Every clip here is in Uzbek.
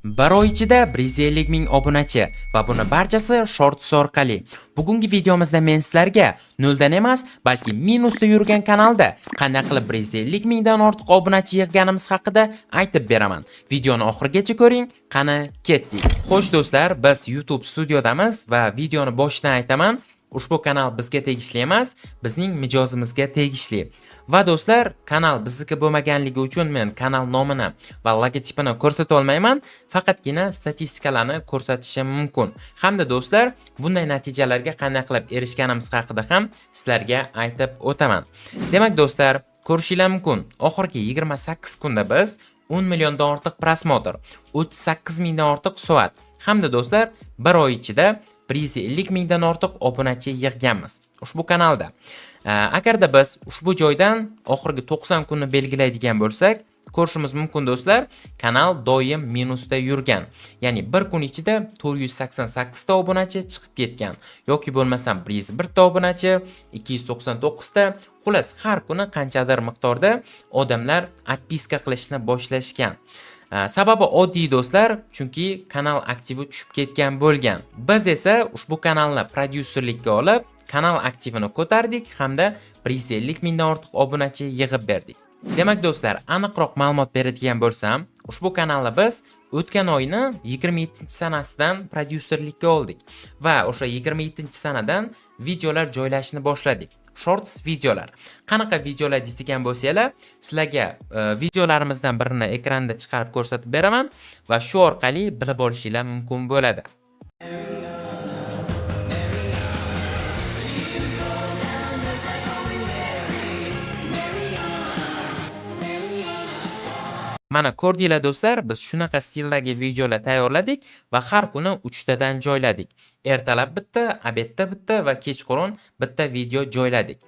Bir oy ichida 150 ming obunachi va buni barchasi shorts orqali. Bugungi videomizda men sizlarga noldan emas, balki minusda yurgan kanalda qanday qilib 150 mingdan ortiq obunachi yig'ganimiz haqida aytib beraman. Videoni oxirigacha ko'ring, qani ketdik. Xo'sh do'stlar, biz YouTube studiodamiz va videoni boshidan aytaman. Ushbu kanal bizga tegishli emas, bizning mijozimizga tegishli. Va do'stlar, kanal bizniki bo'lmaganligi uchun men kanal nomini va logotipini ko'rsata olmayman, faqatgina statistikalarni ko'rsatishim mumkin. Hamda do'stlar, bunday natijalarga qanday qilib erishganimiz haqida ham sizlarga aytib o'taman. Demak do'stlar, ko'rishinglar mumkin. Oxirgi 28 kunda biz 10 milliondan ortiq prosmotr, 38 mingdan ortiq soat hamda do'stlar, bir oy ichida 150 mingdan ortiq obunachi yig'ganmiz ushbu kanalda. Agarda biz ushbu joydan oxirgi 90 kunni belgilaydigan bo'lsak, ko'rishimiz mumkin do'stlar, kanal doim minusda yurgan. Ya'ni bir kun ichida 488 ta obunachi chiqib ketgan yoki bo'lmasam 101 ta obunachi, 299 ta, xullas har kuni qanchadir miqdorda odamlar atpiska qilishni boshlashgan. Sababi oddiy do'stlar, chunki kanal aktivi tushib ketgan bo'lgan. Biz esa ushbu kanalni prodyuserlikka olib, kanal aktivini ko'tardik hamda 150 mingdan ortiq obunachi yig'ib berdik. Demak do'stlar, aniqroq ma'lumot beradigan bo'lsam, ushbu kanalni biz o'tgan oyni 27-sanasidan prodyuserlikka oldik va o'sha 27-sanadan videolar joylashni boshladik. Shorts videolar. Qanaqa videolar deydigan bo'lsanglar, sizlarga videolarimizdan birini ekranda chiqarib ko'rsatib beraman va shu orqali bilib olishinglar mumkin bo'ladi. Mana ko'rdinglar do'stlar, biz shunaqa stildagi videolar tayyorladik va har kuni 3 tadan joyladik. Ertalab bitta, obedda bitta va kechqurun bitta video joyladik.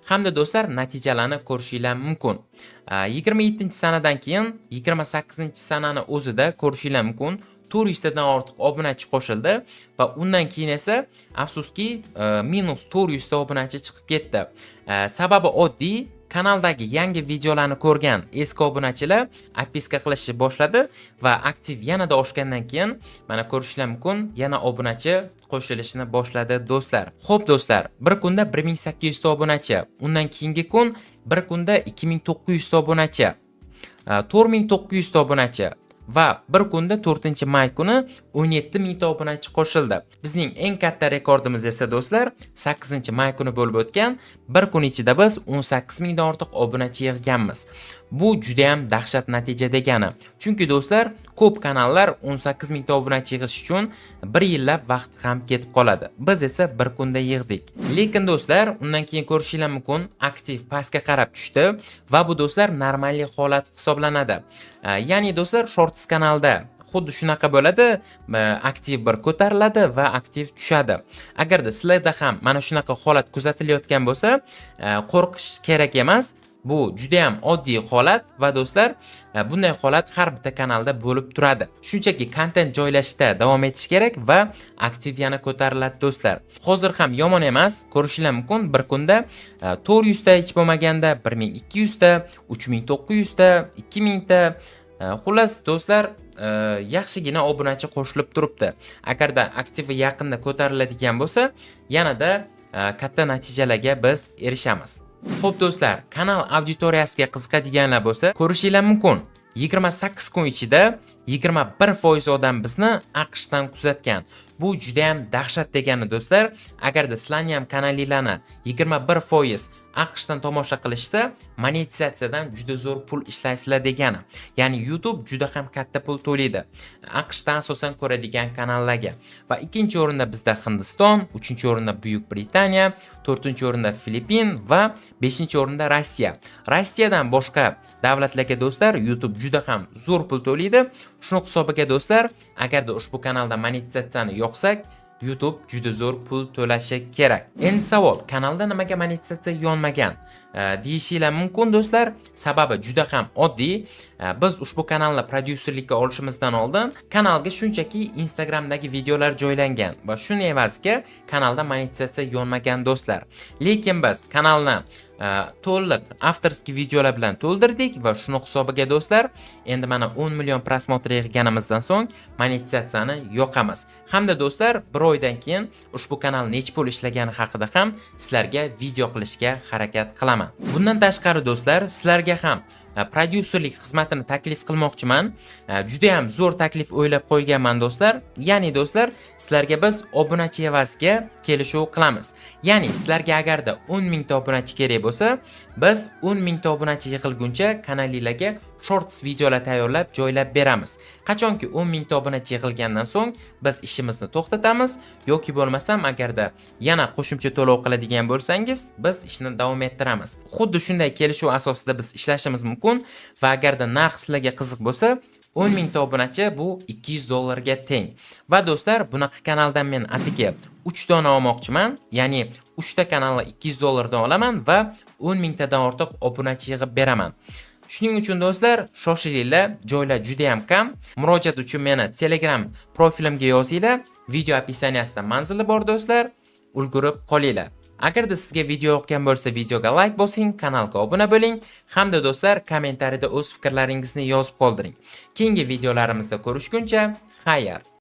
Hamda do'stlar, natijalarni ko'rishinglar mumkin. 27-sanadan keyin 28-sanani o'zida ko'rishinglar mumkin. 400 dan ortiq obunachi qo'shildi va undan keyin esa afsuski minus 400 ta obunachi chiqib ketdi. Sababi oddiy, kanaldagi yangi videolarni ko'rgan eski obunachilar atpiska qilishni boshladi va aktiv yanada oshgandan keyin mana ko'rishlar mumkin, yana obunachi qo'shilishni boshladi do'stlar. Xo'p do'stlar, bir kunda 1800 ta obunachi, undan keyingi kun bir kunda 2900 ta obunachi, 4900 ta obunachi va bir kunda 4-may kuni 17 ming ta obunachi qo'shildi. Bizning eng katta rekordimiz esa do'stlar 8-may kuni bo'lib o'tgan. Bir kun ichida biz 18 mingdan ortiq obunachi yig'ganmiz. Bu juda ham dahshat natija degani. Chunki do'stlar, ko'p kanallar 18 ming ta obunachi yig'ish uchun 1 yillab vaqt ham ketib qoladi. Biz esa bir kunda yig'dik. Lekin do'stlar, undan keyin ko'rishinglar mumkin, aktiv pastga qarab tushdi va bu do'stlar normalniy holat hisoblanadi. Ya'ni do'stlar, shorts kanalda xuddi shunaqa bo'ladi, aktiv bir ko'tariladi va aktiv tushadi. Agarda sizlarda ham mana shunaqa holat kuzatilayotgan bo'lsa, qo'rqish kerak emas. Bu juda ham oddiy holat va do'stlar, bunday holat har bitta kanalda bo'lib turadi. Shunchaki kontent joylashda davom etish kerak va aktiv yana ko'tariladi do'stlar. Hozir ham yomon emas, ko'rishinglar mumkin, bir kunda 400 ta hech bo'lmaganda 1200 ta, 3900 ta, 2000 ta, xullas do'stlar, yaxshigina obunachi qo'shilib turibdi. Agarda aktivi yaqinda ko'tariladigan bo'lsa, yanada katta natijalarga biz erishamiz. Xo'p do'stlar, kanal auditoriyasiga qiziqadiganlar bo'lsa, ko'rishinglar mumkin. 28 kun ichida 21% odam bizni AQShdan kuzatgan. Bu juda ham dahshat degani do'stlar. Agarda sizlarning ham kanalinglarni 21% AQShdan tomosha qilishsa, monetizatsiyadan juda zo'r pul ishlaysizlar degani. Ya'ni YouTube juda ham katta pul to'laydi AQShdan asosan ko'radigan kanallarga. Va ikkinchi o'rinda bizda Hindiston, 3-o'rinda Buyuk Britaniya, 4-o'rinda Filippin va 5-o'rinda Rossiya. Rossiyadan boshqa davlatlarga do'stlar YouTube juda ham zo'r pul to'laydi. Shuni hisobiga do'stlar, agarda ushbu kanalda monetizatsiyani yoqsak, YouTube juda zo'r pul to'lashi kerak. Endi savol, kanalda nimaga monetizatsiya yonmagan deyishinglar mumkin do'stlar. Sababi juda ham oddiy. Biz ushbu kanalni prodyuserlikka olishimizdan oldin kanalga shunchaki Instagramdagi videolar joylangan va shuni evaziga kanalda monetizatsiya yonmagan do'stlar. Lekin biz kanalni to'liq avtorskiy videolar bilan to'ldirdik va shuni hisobiga do'stlar, endi mana 10 million prosmotr yig'ganimizdan so'ng monetizatsiyani yoqamiz. Hamda do'stlar, bir oydan keyin ushbu kanal necha pul ishlagani haqida ham sizlarga video qilishga harakat qilaman. Bundan tashqari do'stlar, sizlarga ham prodyuserlik xizmatini taklif qilmoqchiman. Juda ham zo'r taklif o'ylab qo'yganman do'stlar. Ya'ni do'stlar, sizlarga biz obunachi evaziga kelishuv qilamiz. Ya'ni sizlarga agarda 10 mingta obunachi kerak bo'lsa, biz 10 mingta obunachi yig'ilguncha kanalingizga shorts videolar tayyorlab joylab beramiz. Qachonki 10 mingta obunachi yig'ilgandan so'ng biz ishimizni to'xtatamiz yoki bo'lmasam agarda yana qo'shimcha to'lov qiladigan bo'lsangiz, biz ishni davom ettiramiz. Xuddi shunday kelishuv asosida biz ishlashimiz mumkin va agarda narx sizlarga qiziq bo'lsa, 10 mingta obunachi bu $200 ga teng. Va do'stlar, bunaqa kanaldan men atigi 3 dona olmoqchiman. Ya'ni 3 ta kanalni $200 dan olaman va 10 mingtadan ortiq obunachi yig'ib beraman. Shuning uchun do'stlar, shoshilinglar, joylar juda ham kam. Murojaat uchun meni Telegram profilimga yozinglar. Video opisaniyasida manzili bor do'stlar. Ulgurib qolinglar. Agarda sizga video yoqqan bo'lsa, videoga like bosing, kanalga obuna bo'ling, hamda do'stlar, kommentariyada o'z fikrlaringizni yozib qoldiring. Keyingi videolarimizda ko'rishguncha, xayr.